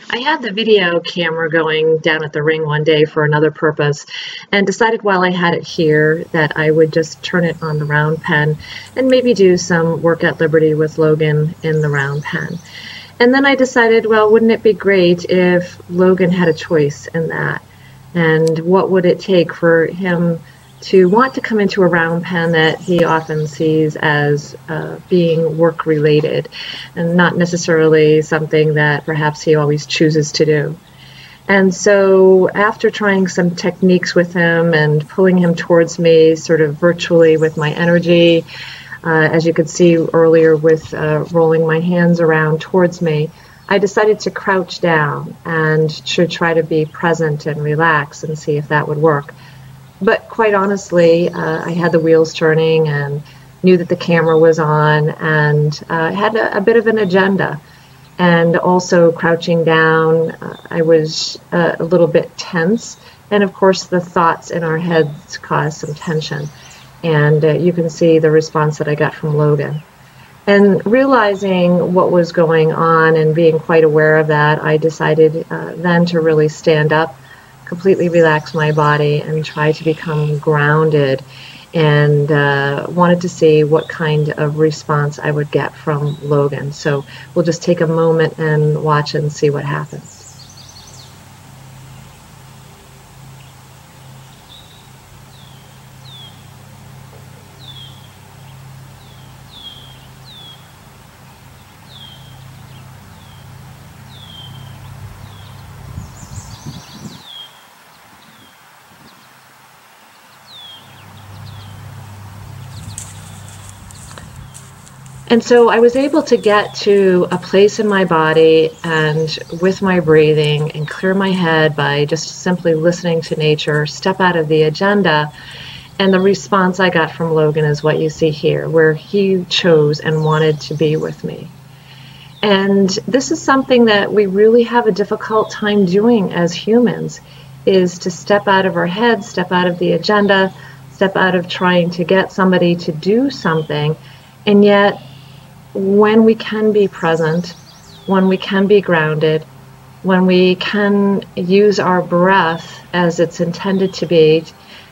I had the video camera going down at the ring one day for another purpose and decided while I had it here that I would just turn it on the round pen and maybe do some work at Liberty with Logan in the round pen. And then I decided, well, wouldn't it be great if Logan had a choice in that? And what would it take for him to want to come into a round pen that he often sees as being work related and not necessarily something that perhaps he always chooses to do. And so after trying some techniques with him and pulling him towards me sort of virtually with my energy, as you could see earlier with rolling my hands around towards me, I decided to crouch down and to try to be present and relax and see if that would work. But quite honestly, I had the wheels turning and knew that the camera was on and had a bit of an agenda. And also crouching down, I was a little bit tense. And of course, the thoughts in our heads caused some tension. And you can see the response that I got from Logan. And realizing what was going on and being quite aware of that, I decided then to really stand up, completely relax my body and try to become grounded, and wanted to see what kind of response I would get from Logan. So we'll just take a moment and watch and see what happens. And so I was able to get to a place in my body and with my breathing and clear my head by just simply listening to nature, step out of the agenda. And the response I got from Logan is what you see here, where he chose and wanted to be with me. And this is something that we really have a difficult time doing as humans, is to step out of our heads, step out of the agenda, step out of trying to get somebody to do something. And yet, when we can be present, when we can be grounded, when we can use our breath as it's intended to be,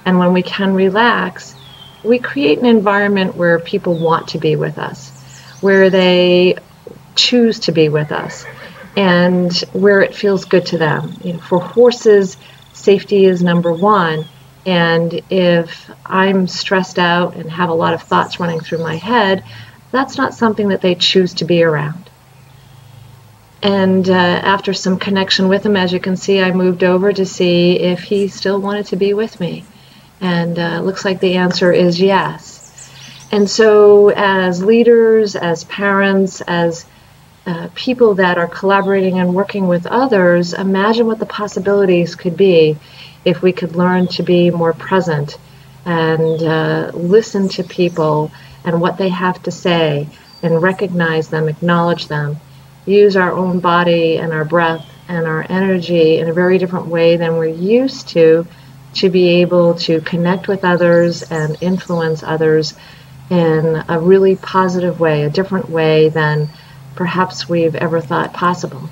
and when we can relax, we create an environment where people want to be with us, where they choose to be with us, and where it feels good to them. You know, for horses, safety is number one. And if I'm stressed out and have a lot of thoughts running through my head, that's not something that they choose to be around. And after some connection with him, as you can see, I moved over to see if he still wanted to be with me. And it looks like the answer is yes. And so as leaders, as parents, as people that are collaborating and working with others, imagine what the possibilities could be if we could learn to be more present and listen to people and what they have to say and recognize them, acknowledge them, use our own body and our breath and our energy in a very different way than we're used to be able to connect with others and influence others in a really positive way, a different way than perhaps we've ever thought possible.